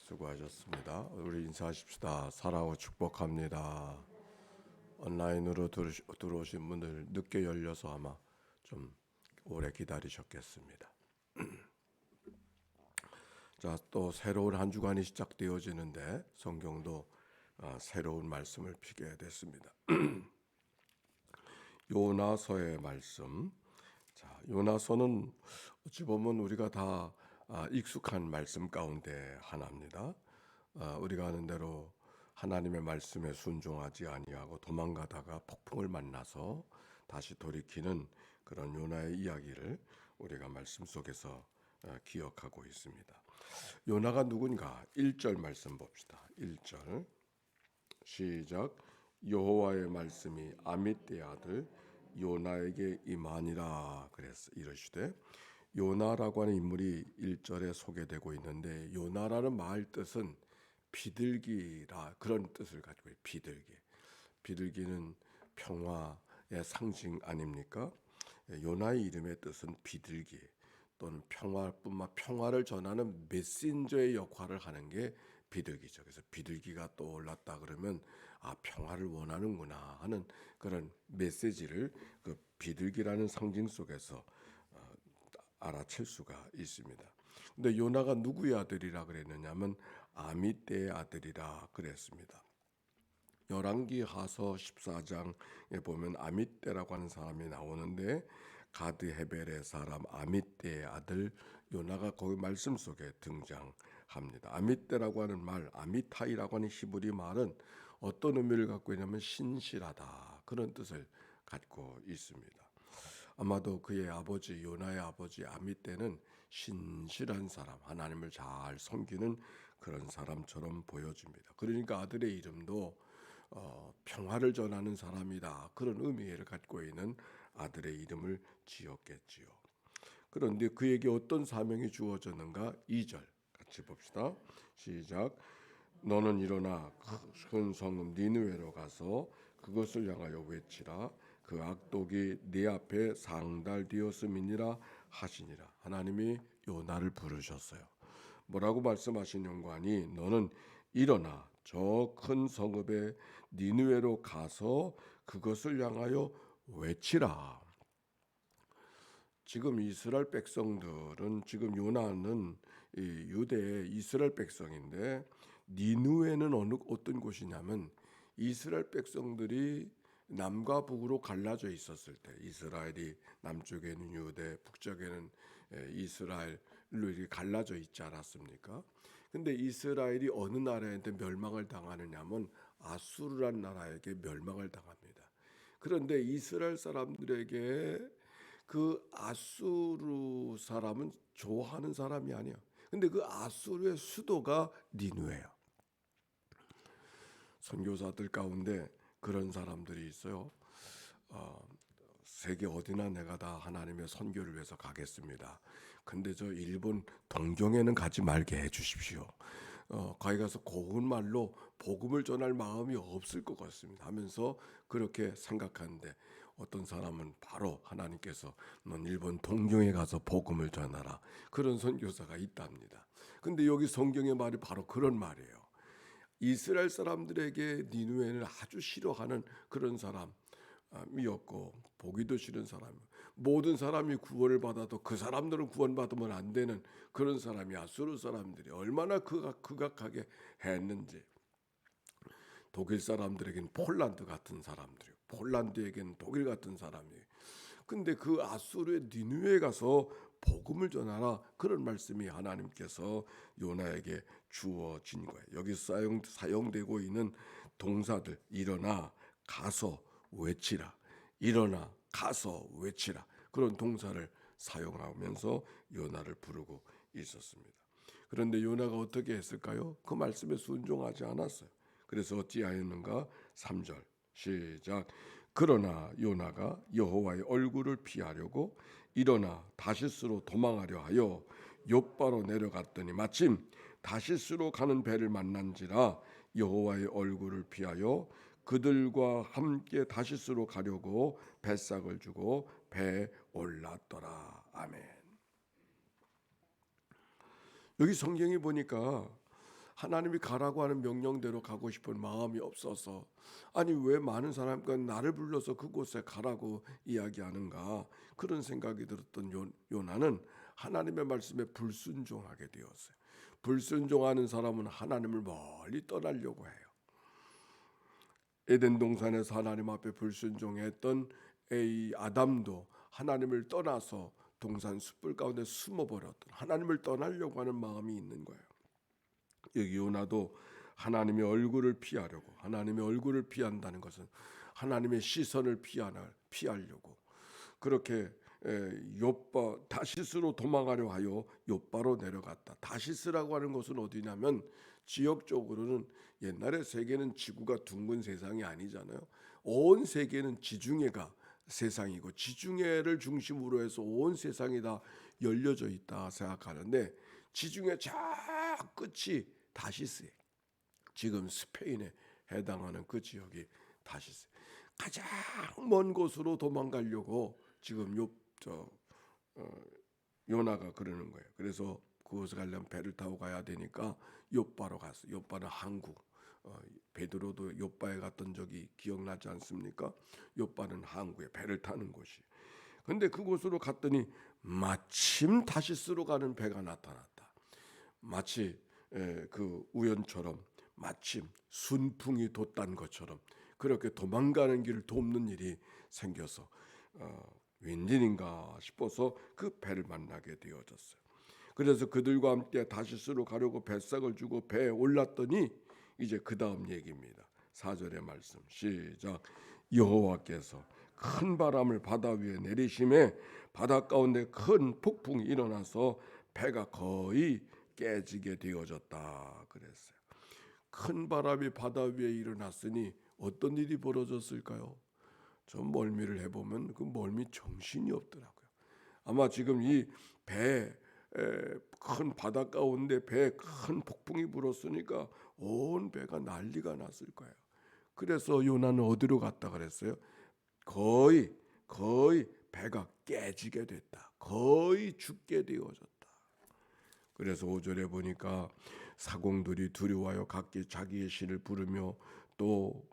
수고하셨습니다. 우리 인사하십시다. 사랑하고 축복합니다. 온라인으로 들어오신 분들 늦게 열려서 아마 좀 오래 기다리셨겠습니다. 자, 또 새로운 한 주간이 시작되어지는데 성경도 새로운 말씀을 피게 됐습니다. 요나서의 말씀. 자, 요나서는 어찌 보면 우리가 다 익숙한 말씀 가운데 하나입니다. 우리가 아는 대로 하나님의 말씀에 순종하지 아니하고 도망가다가 폭풍을 만나서 다시 돌이키는 그런 요나의 이야기를 우리가 말씀 속에서 기억하고 있습니다. 요나가 누군가? 1절 말씀 봅시다. 1절 시작. 여호와의 말씀이 아미떼의 아들 요나에게 임하니라 그랬어. 이러시되 요나라고 하는 인물이 1절에 소개되고 있는데 요나라는 말 뜻은 비둘기라 그런 뜻을 가지고 있어요. 비둘기. 비둘기는 평화의 상징 아닙니까? 요나의 이름의 뜻은 비둘기 또는 평화를 전하는 메신저의 역할을 하는 게 비둘기죠. 그래서 비둘기가 떠올랐다 그러면 평화를 원하는구나 하는 그런 메시지를 그 비둘기라는 상징 속에서 알아챌 수가 있습니다. 근데 요나가 누구의 아들이라 그랬느냐면 아미떼의 아들이라 그랬습니다. 열왕기하서 14장에 보면 아미떼라고 하는 사람이 나오는데 가드 헤벨의 사람 아미떼의 아들 요나가 거기 말씀 속에 등장합니다. 아미떼라고 하는 말, 아미타이라고 하는 히브리 말은 어떤 의미를 갖고 있냐면 신실하다 그런 뜻을 갖고 있습니다. 아마도 그의 아버지 요나의 아버지 아미떼는 신실한 사람, 하나님을 잘 섬기는 그런 사람처럼 보여집니다. 그러니까 아들의 이름도 평화를 전하는 사람이다 그런 의미를 갖고 있는 아들의 이름을 지었겠지요. 그런데 그에게 어떤 사명이 주어졌는가? 2절 같이 봅시다. 시작. 너는 일어나 큰 성읍 니느웨로 가서 그것을 향하여 외치라. 그 악독이 네 앞에 상달되었음이니라 하시니라. 하나님이 요나를 부르셨어요. 뭐라고 말씀하시는가 하니 너는 일어나 저 큰 성읍에 니느웨로 가서 그것을 향하여 외치라. 지금 이스라엘 백성들은 지금 요나는 유대의 이스라엘 백성인데 니느웨는 어떤 곳이냐면 이스라엘 백성들이 남과 북으로 갈라져 있었을 때 이스라엘이 남쪽에는 유대, 북쪽에는 이스라엘로 이렇게 갈라져 있지 않았습니까? 근데 이스라엘이 어느 나라한테 멸망을 당하느냐면 아수르란 나라에게 멸망을 당합니다. 그런데 이스라엘 사람들에게 그 아수르 사람은 좋아하는 사람이 아니야. 근데 그 아수르의 수도가 니느웨야. 선교사들 가운데 그런 사람들이 있어요. 세계 어디나 내가 다 하나님의 선교를 위해서 가겠습니다. 근데 저 일본 동경에는 가지 말게 해주십시오. 거기 가서 고운 말로 복음을 전할 마음이 없을 것 같습니다 하면서 그렇게 생각하는데 어떤 사람은 바로 하나님께서 넌 일본 동경에 가서 복음을 전하라 그런 선교사가 있답니다. 근데 여기 성경의 말이 바로 그런 말이에요. 이스라엘 사람들에게 니느웨는 아주 싫어하는 그런 사람이었고 보기도 싫은 사람. 모든 사람이 구원을 받아도 그 사람들은 구원받으면 안 되는 그런 사람이 아수르 사람들이 얼마나 극악하게 했는지. 독일 사람들에게는 폴란드 같은 사람들이요. 폴란드에게는 독일 같은 사람이에요. 근데 그 아수르의 니느웨에 가서 복음을 전하라 그런 말씀이 하나님께서 요나에게 주어진 거예요. 여기서 사용되고 있는 동사들 일어나 가서 외치라 일어나 가서 외치라 그런 동사를 사용하면서 요나를 부르고 있었습니다. 그런데 요나가 어떻게 했을까요? 그 말씀에 순종하지 않았어요. 그래서 어찌하였는가? 3절 시작. 그러나 요나가 여호와의 얼굴을 피하려고 일어나 다시스로 도망하려 하여 욥바로 내려갔더니 마침 다시스로 가는 배를 만난지라 여호와의 얼굴을 피하여 그들과 함께 다시스로 가려고 뱃삭을 주고 배에 올랐더라. 아멘. 여기 성경이 보니까 하나님이 가라고 하는 명령대로 가고 싶은 마음이 없어서 아니 왜 많은 사람과 나를 불러서 그곳에 가라고 이야기하는가 그런 생각이 들었던 요나는 하나님의 말씀에 불순종하게 되었어요. 불순종하는 사람은 하나님을 멀리 떠나려고 해요. 에덴 동산에서 하나님 앞에 불순종했던 아담도 하나님을 떠나서 동산 숯불 가운데 숨어버렸던 하나님을 떠나려고 하는 마음이 있는 거예요. 여기 요나도 하나님의 얼굴을 피하려고 하나님의 얼굴을 피한다는 것은 하나님의 시선을 피하려고 그렇게 욥바 다시스로 도망가려 하여 욥바로 내려갔다. 다시스라고 하는 곳은 어디냐면 지역적으로는 옛날에 세계는 지구가 둥근 세상이 아니잖아요. 온 세계는 지중해가 세상이고 지중해를 중심으로 해서 온 세상이 다 열려져 있다 생각하는데 지중해 저 끝이 다시스에 지금 스페인에 해당하는 그 지역이 다시스 가장 먼 곳으로 도망가려고 지금 요나가 그러는 거예요. 그래서 그곳에 가려면 배를 타고 가야 되니까 욥바로 갔어. 욥바는 항구. 베드로도 욥바에 갔던 적이 기억나지 않습니까? 욥바는 항구에 배를 타는 곳이. 근데 그곳으로 갔더니 마침 다시스로 가는 배가 나타났다. 마치 그 우연처럼 마침 순풍이 돋단 것처럼 그렇게 도망가는 길을 돕는 일이 생겨서 웬일인가 싶어서 그 배를 만나게 되어졌어요. 그래서 그들과 함께 다시스로 가려고 뱃삭을 주고 배에 올랐더니 이제 그 다음 얘기입니다. 4절의 말씀 시작. 여호와께서 큰 바람을 바다 위에 내리심에 바다 가운데 큰 폭풍이 일어나서 배가 거의 깨지게 되어졌다 그랬어요. 큰 바람이 바다 위에 일어났으니 어떤 일이 벌어졌을까요? 좀 멀미를 해보면 그 멀미 정신이 없더라고요. 아마 지금 이 배 큰 바다 가운데 배에 큰 폭풍이 불었으니까 온 배가 난리가 났을 거예요. 그래서 요나는 어디로 갔다 그랬어요? 거의 배가 깨지게 됐다. 거의 죽게 되어졌다. 그래서 5절에 보니까 사공들이 두려워하여 각기 자기의 신을 부르며 또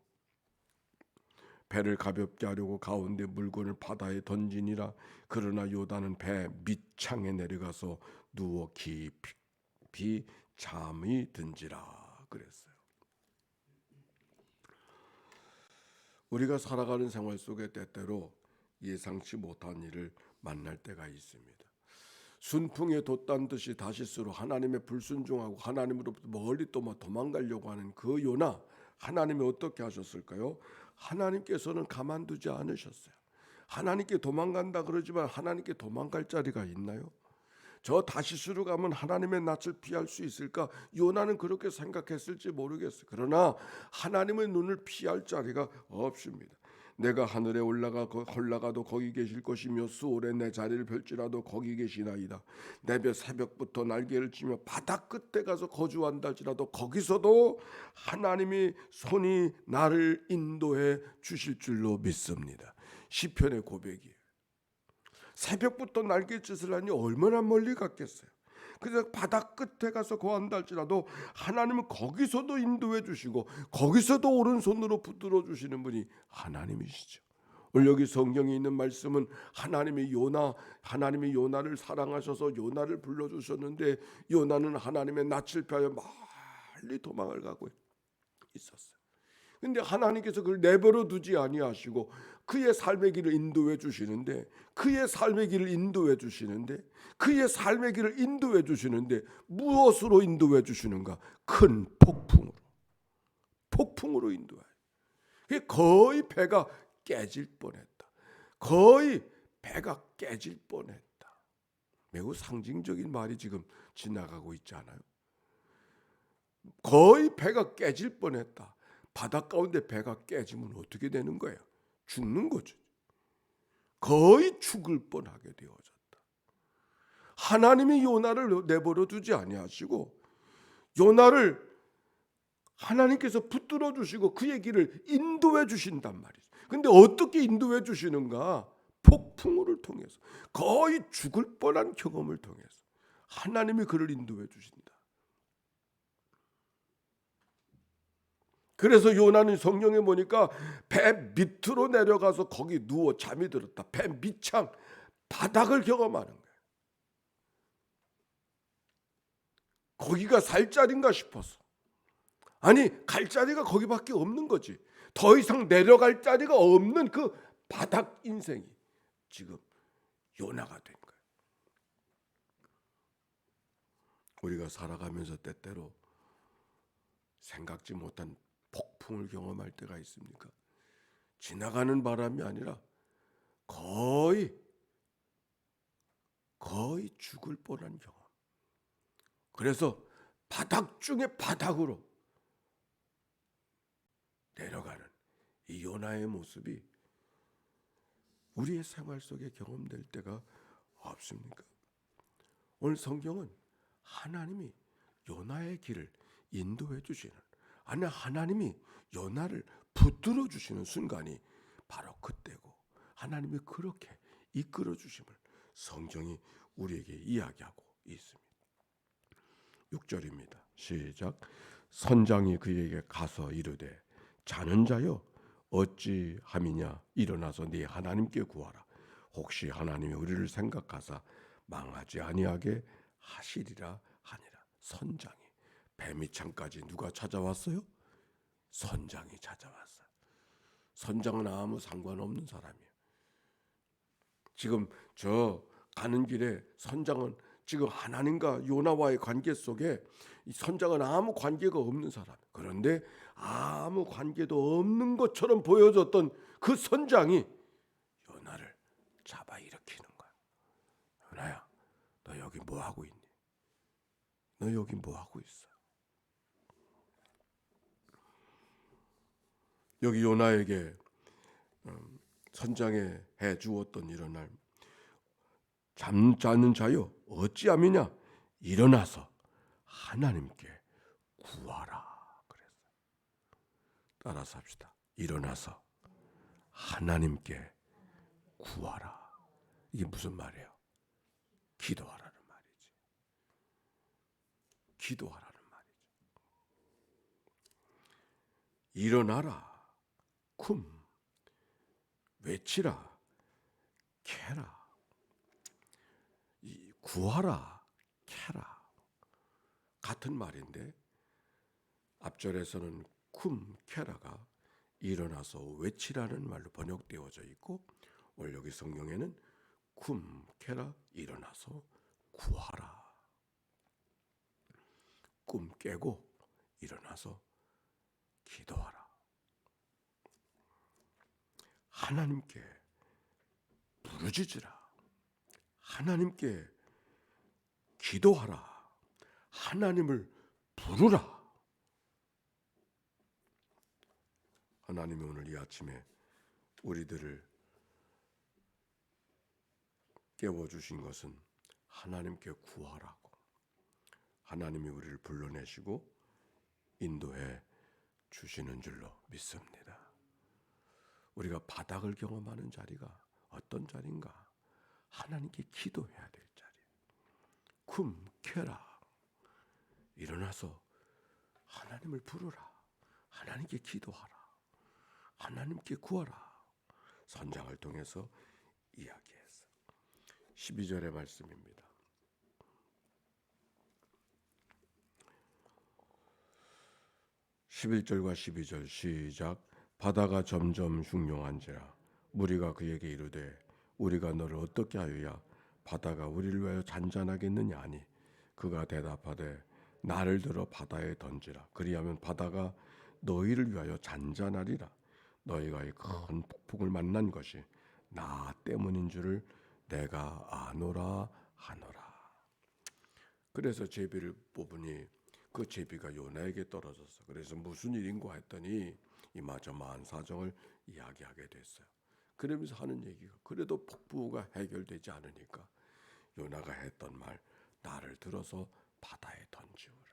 배를 가볍게 하려고 가운데 물건을 바다에 던지니라. 그러나 요단은 배 밑창에 내려가서 누워 깊이 잠이 든지라 그랬어요. 우리가 살아가는 생활 속에 때때로 예상치 못한 일을 만날 때가 있습니다. 순풍에 돛단 듯이 다시스로 하나님의 불순종하고 하나님으로부터 멀리 또 도망가려고 하는 그 요나, 하나님이 어떻게 하셨을까요? 하나님께서는 가만두지 않으셨어요. 하나님께 도망간다 그러지만 하나님께 도망갈 자리가 있나요? 저 다시스로 가면 하나님의 낯을 피할 수 있을까? 요나는 그렇게 생각했을지 모르겠어요. 그러나 하나님의 눈을 피할 자리가 없습니다. 내가 하늘에 올라가도 거기 계실 것이며 수월에 내 자리를 펼지라도 거기 계시나이다. 내배 새벽부터 날개를 치며 바다 끝에 가서 거주한다 할지라도 거기서도 하나님이 손이 나를 인도해 주실 줄로 믿습니다. 시편의 고백이에요. 새벽부터 날갯짓을 하니 얼마나 멀리 갔겠어요. 그래서 바다 끝에 가서 거한다 할지라도 하나님은 거기서도 인도해 주시고 거기서도 오른손으로 붙들어 주시는 분이 하나님이시죠. 오늘 여기 성경에 있는 말씀은 하나님이 요나를 사랑하셔서 요나를 불러주셨는데 요나는 하나님의 낯을 피하여 멀리 도망을 가고 있었어요. 근데 하나님께서 그를 내버려 두지 아니하시고 그의 삶의 길을 인도해 주시는데 무엇으로 인도해 주시는가? 큰 폭풍으로 인도해요. 거의 배가 깨질 뻔했다. 매우 상징적인 말이 지금 지나가고 있지 않아요? 거의 배가 깨질 뻔했다. 바다 가운데 배가 깨지면 어떻게 되는 거예요? 죽는 거죠. 거의 죽을 뻔하게 되어졌다. 하나님이 요나를 내버려 두지 아니하시고 요나를 하나님께서 붙들어 주시고 그의 길을 인도해 주신단 말이죠. 근데 어떻게 인도해 주시는가? 폭풍우를 통해서, 거의 죽을 뻔한 경험을 통해서 하나님이 그를 인도해 주신다. 그래서 요나는 성경에 보니까 배 밑으로 내려가서 거기 누워 잠이 들었다. 배 밑창 바닥을 경험하는 거예요. 거기가 살 자리인가 싶어서. 아니, 갈 자리가 거기밖에 없는 거지. 더 이상 내려갈 자리가 없는 그 바닥 인생이 지금 요나가 된 거예요. 우리가 살아가면서 때때로 생각지 못한 폭풍을 경험할 때가 있습니까? 지나가는 바람이 아니라 거의 죽을 뻔한 경험. 그래서 바닥 중에 바닥으로 내려가는 이 요나의 모습이 우리의 생활 속에 경험될 때가 없습니까? 오늘 성경은 하나님이 요나의 길을 인도해 주시는, 아니 하나님이 요나를 붙들어 주시는 순간이 바로 그때고, 하나님이 그렇게 이끌어 주심을 성경이 우리에게 이야기하고 있습니다. 6절입니다. 시작. 선장이 그에게 가서 이르되 자는 자여 어찌 함이냐, 일어나서 네 하나님께 구하라. 혹시 하나님이 우리를 생각하사 망하지 아니하게 하시리라 하니라. 선장이 뱀이창까지 누가 찾아왔어요? 선장이 찾아왔어요. 선장은 아무 상관없는 사람이에요. 지금 저 가는 길에 선장은 지금 하나님과 요나와의 관계 속에 이 선장은 아무 관계가 없는 사람. 그런데 아무 관계도 없는 것처럼 보여줬던 그 선장이 요나를 잡아 일으키는 거야. 요나야, 너 여기 뭐 하고 있니? 너 여기 뭐 하고 있어? 여기 요나에게 선장에 해 주었던 이런 날, 잠자는 자여 어찌함이냐, 일어나서 하나님께 구하라 그랬어요. 따라서 합시다. 일어나서 하나님께 구하라. 이게 무슨 말이에요? 기도하라는 말이지. 기도하라는 말이지. 일어나라, 쿰, 외치라, 캐라. 구하라, 캐라 같은 말인데, 앞절에서는 쿰, 캐라가 일어나서 외치라는 말로 번역되어져 있고, 오늘 여기 성경에는 쿰, 캐라, 일어나서 구하라. 꿈 깨고 일어나서 기도하라. 하나님께 부르짖으라. 하나님께 기도하라. 하나님을 부르라. 하나님이 오늘 이 아침에 우리들을 깨워주신 것은 하나님께 구하라고, 하나님이 우리를 불러내시고 인도해 주시는 줄로 믿습니다. 우리가 바닥을 경험하는 자리가 어떤 자리인가? 하나님께 기도해야 될 자리. 쿰, 캐라. 일어나서 하나님을 부르라. 하나님께 기도하라. 하나님께 구하라. 선장을 통해서 이야기했어. 12절의 말씀입니다. 11절과 12절 시작. 바다가 점점 흉룡한지라 무리가 그에게 이르되 우리가 너를 어떻게 하여야 바다가 우리를 위하여 잔잔하겠느냐 하니 그가 대답하되 나를 들어 바다에 던지라. 그리하면 바다가 너희를 위하여 잔잔하리라. 너희가 이 큰 폭풍을 만난 것이 나 때문인 줄을 내가 아노라 하노라. 그래서 제비를 뽑으니 그 제비가 요나에게 떨어졌어. 그래서 무슨 일인가 했더니 이마저마한 사정을 이야기하게 됐어요. 그러면서 하는 얘기가, 그래도 폭풍우가 해결되지 않으니까 요나가 했던 말, 나를 들어서 바다에 던지우라.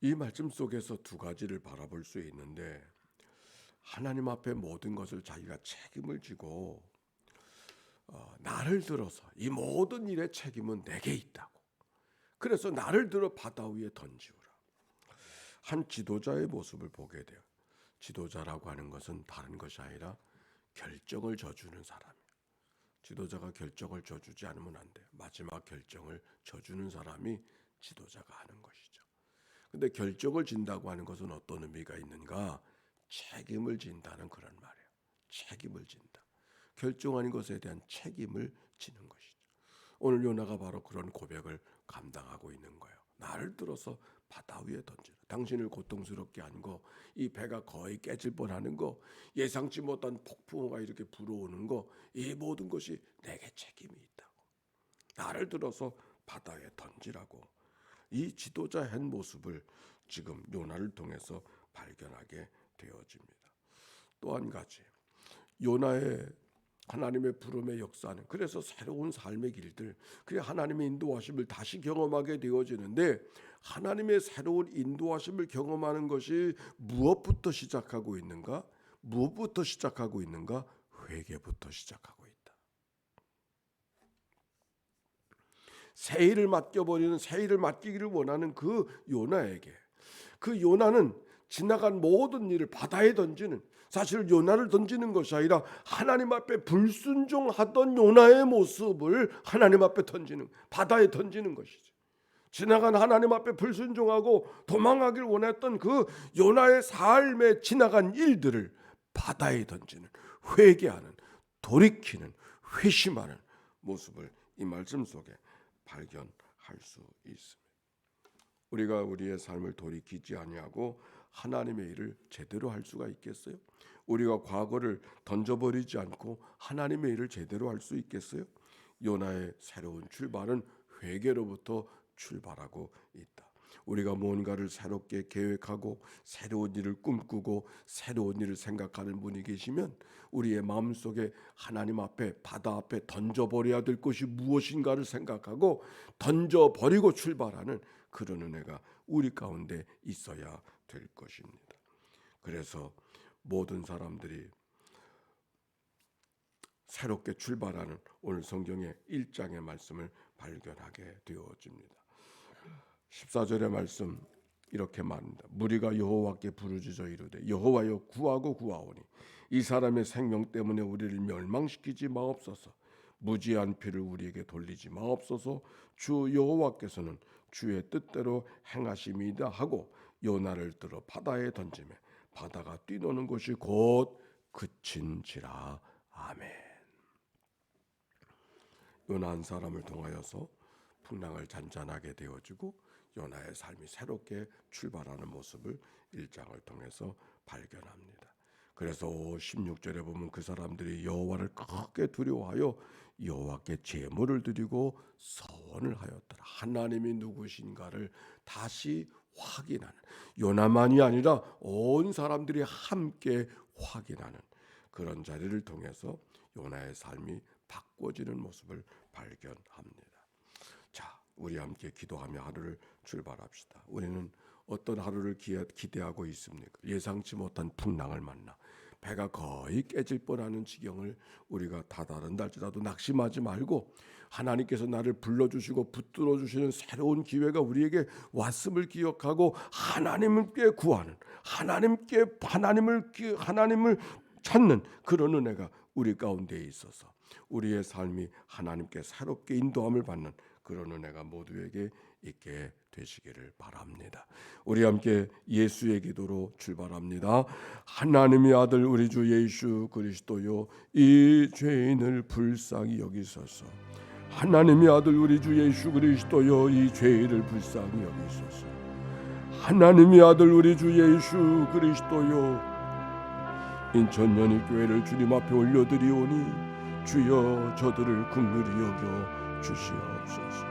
이 말씀 속에서 두 가지를 바라볼 수 있는데, 하나님 앞에 모든 것을 자기가 책임을 지고 나를 들어서 이 모든 일의 책임은 내게 있다고. 그래서 나를 들어 바다 위에 던지우라. 한 지도자의 모습을 보게 돼요. 지도자라고 하는 것은 다른 것이 아니라 결정을 져주는 사람이에요. 지도자가 결정을 져주지 않으면 안 돼요. 마지막 결정을 져주는 사람이 지도자가 하는 것이죠. 근데 결정을 진다고 하는 것은 어떤 의미가 있는가? 책임을 진다는 그런 말이에요. 책임을 진다. 결정하는 것에 대한 책임을 지는 것이죠. 오늘 요나가 바로 그런 고백을 감당하고 있는 거예요. 나를 들어서 바다 위에 던지라. 당신을 고통스럽게 한 거, 이 배가 거의 깨질 뻔하는 거, 예상치 못한 폭풍우가 이렇게 불어오는 거, 이 모든 것이 내게 책임이 있다고. 나를 들어서 바다에 던지라고. 이 지도자 한 모습을 지금 요나를 통해서 발견하게 되어집니다. 또 한 가지, 요나의 하나님의 부름의 역사는 그래서 새로운 삶의 길들, 그래 하나님의 인도하심을 다시 경험하게 되어지는데, 하나님의 새로운 인도하심을 경험하는 것이 무엇부터 시작하고 있는가? 무엇부터 시작하고 있는가? 회개부터 시작하고 있다. 새 일을 맡겨버리는, 새 일을 맡기기를 원하는 그 요나에게, 그 요나는 지나간 모든 일을 바다에 던지는, 사실 요나를 던지는 것이 아니라 하나님 앞에 불순종하던 요나의 모습을 하나님 앞에 던지는, 바다에 던지는 것이죠. 지나간 하나님 앞에 불순종하고 도망하길 원했던 그 요나의 삶에 지나간 일들을 바다에 던지는, 회개하는, 돌이키는, 회심하는 모습을 이 말씀 속에 발견할 수 있습니다. 우리가 우리의 삶을 돌이키지 아니하고 하나님의 일을 제대로 할 수가 있겠어요? 우리가 과거를 던져버리지 않고 하나님의 일을 제대로 할 수 있겠어요? 요나의 새로운 출발은 회개로부터 출발하고 있다. 우리가 무언가를 새롭게 계획하고 새로운 일을 꿈꾸고 새로운 일을 생각하는 분이 계시면 우리의 마음속에 하나님 앞에, 바다 앞에 던져버려야 될 것이 무엇인가를 생각하고 던져버리고 출발하는 그런 은혜가 우리 가운데 있어야 될 것입니다. 그래서 모든 사람들이 새롭게 출발하는 오늘 성경의 1장의 말씀을 발견하게 되어집니다. 14절의 말씀 이렇게 말합니다. 무리가 여호와께 부르짖어 이르되 여호와여 구하고 구하오니 이 사람의 생명 때문에 우리를 멸망시키지 마옵소서. 무지한 피를 우리에게 돌리지 마옵소서. 주 여호와께서는 주의 뜻대로 행하심이다 하고 요나를 들어 바다에 던지매 바다가 뛰노는 것이 곧 그친지라. 아멘. 요나 한 사람을 통하여서 풍랑을 잔잔하게 되어지고 요나의 삶이 새롭게 출발하는 모습을 1장을 통해서 발견합니다. 그래서 16절에 보면 그 사람들이 여호와를 크게 두려워하여 여호와께 제물을 드리고 서원을 하였더라. 하나님이 누구신가를 다시 확인하는, 요나만이 아니라 온 사람들이 함께 확인하는 그런 자리를 통해서 요나의 삶이 바꿔지는 모습을 발견합니다. 자, 우리 함께 기도하며 하루를 출발합시다. 우리는 어떤 하루를 기대하고 있습니까? 예상치 못한 풍랑을 만나 배가 거의 깨질 뻔하는 지경을 우리가 다다른다 할지라도 낙심하지 말고 하나님께서 나를 불러주시고 붙들어 주시는 새로운 기회가 우리에게 왔음을 기억하고 하나님께 구하는, 하나님을 찾는 그런 은혜가 우리 가운데에 있어서 우리의 삶이 하나님께 새롭게 인도함을 받는 그런 은혜가 모두에게 있게 되시기를 바랍니다. 우리 함께 예수의 기도로 출발합니다. 하나님의 아들 우리 주 예수 그리스도요, 이 죄인을 불쌍히 여기소서. 하나님의 아들 우리 주 예수 그리스도요, 이 죄인을 불쌍히 여기소서. 하나님의 아들 우리 주 예수 그리스도요, 인천연희교회를 주님 앞에 올려드리오니 주여 저들을 긍휼히 여겨 주시옵소서.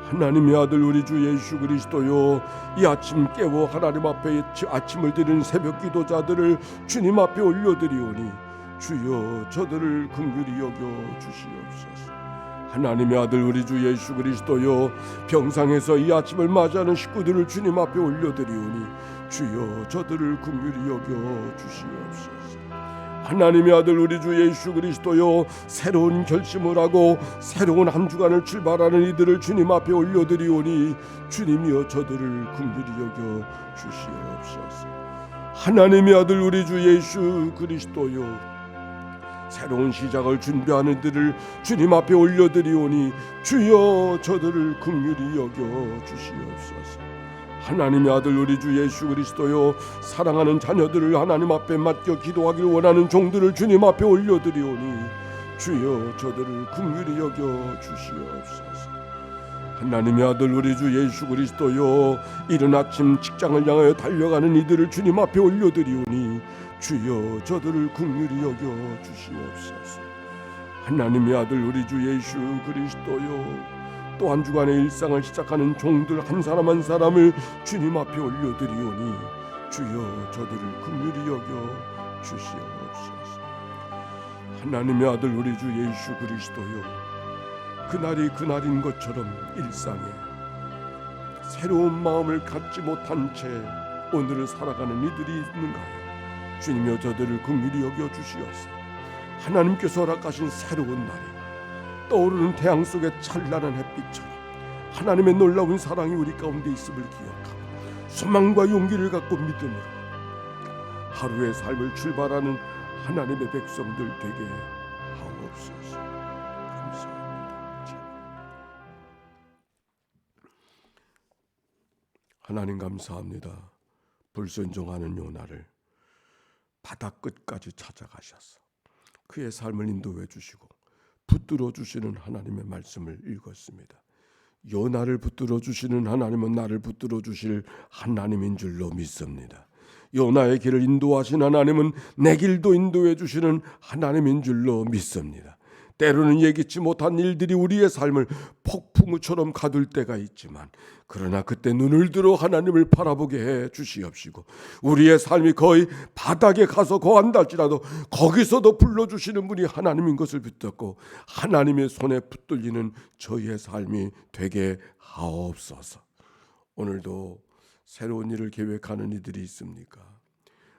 하나님의 아들 우리 주 예수 그리스도요, 이 아침 깨워 하나님 앞에 아침을 드리는 새벽 기도자들을 주님 앞에 올려드리오니 주여 저들을 긍휼히 여겨 주시옵소서. 하나님의 아들 우리 주 예수 그리스도요, 병상에서 이 아침을 맞이하는 식구들을 주님 앞에 올려드리오니 주여 저들을 긍휼히 여겨 주시옵소서. 하나님의 아들 우리 주 예수 그리스도여, 새로운 결심을 하고 새로운 한 주간을 출발하는 이들을 주님 앞에 올려드리오니 주님이여 저들을 긍휼히 여겨 주시옵소서. 하나님의 아들 우리 주 예수 그리스도여, 새로운 시작을 준비하는 이들을 주님 앞에 올려드리오니 주여 저들을 긍휼히 여겨 주시옵소서. 하나님의 아들 우리 주 예수 그리스도여, 사랑하는 자녀들을 하나님 앞에 맡겨 기도하길 원하는 종들을 주님 앞에 올려드리오니 주여 저들을 긍휼히 여겨 주시옵소서. 하나님의 아들 우리 주 예수 그리스도여, 이른 아침 직장을 향하여 달려가는 이들을 주님 앞에 올려드리오니 주여 저들을 긍휼히 여겨 주시옵소서. 하나님의 아들 우리 주 예수 그리스도여, 또 한 주간의 일상을 시작하는 종들 한 사람 한 사람을 주님 앞에 올려드리오니 주여 저들을 긍휼히 여겨 주시옵소서. 하나님의 아들 우리 주 예수 그리스도여, 그날이 그날인 것처럼 일상에 새로운 마음을 갖지 못한 채 오늘을 살아가는 이들이 있는가요? 주님여 저들을 긍휼히 여겨 주시옵소서. 하나님께서 허락하신 새로운 날이 떠오르는 태양 속의 찬란한 햇빛처럼 하나님의 놀라운 사랑이 우리 가운데 있음을 기억하고 소망과 용기를 갖고 믿음으로 하루의 삶을 출발하는 하나님의 백성들 되게 하옵소서. 감사합니다. 하나님 감사합니다. 불순종하는 요나를 바다 끝까지 찾아가셔서 그의 삶을 인도해 주시고 붙들어 주시는 하나님의 말씀을 읽었습니다. 요나를 붙들어 주시는 하나님은 나를 붙들어 주실 하나님인 줄로 믿습니다. 요나의 길을 인도하신 하나님은 내 길도 인도해 주시는 하나님인 줄로 믿습니다. 때로는 예기치 못한 일들이 우리의 삶을 폭풍우처럼 가둘 때가 있지만 그러나 그때 눈을 들어 하나님을 바라보게 해 주시옵시고 우리의 삶이 거의 바닥에 가서 거한다 할지라도 거기서도 불러주시는 분이 하나님인 것을 붙잡고 하나님의 손에 붙들리는 저희의 삶이 되게 하옵소서. 오늘도 새로운 일을 계획하는 이들이 있습니까?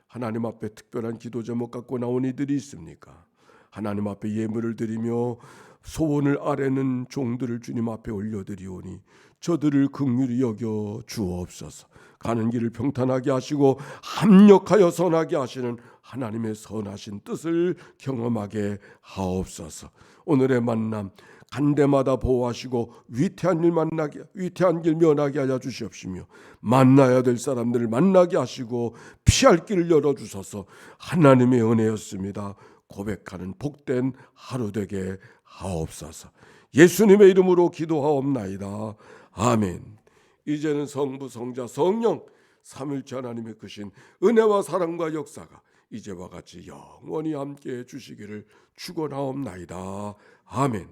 하나님 앞에 특별한 기도 제목 갖고 나온 이들이 있습니까? 하나님 앞에 예물을 드리며 소원을 아뢰는 종들을 주님 앞에 올려드리오니 저들을 긍휼히 여겨 주옵소서. 가는 길을 평탄하게 하시고 합력하여 선하게 하시는 하나님의 선하신 뜻을 경험하게 하옵소서. 오늘의 만남 간 데마다 보호하시고 위태한 길 면하게 하여 주시옵시며 만나야 될 사람들을 만나게 하시고 피할 길을 열어주셔서 하나님의 은혜였습니다 고백하는 복된 하루 되게 하옵소서. 예수님의 이름으로 기도하옵나이다. 아멘. 이제는 성부 성자 성령 삼위일체 하나님의 크신 은혜와 사랑과 역사가 이제와 같이 영원히 함께해 주시기를 축원하옵나이다. 아멘.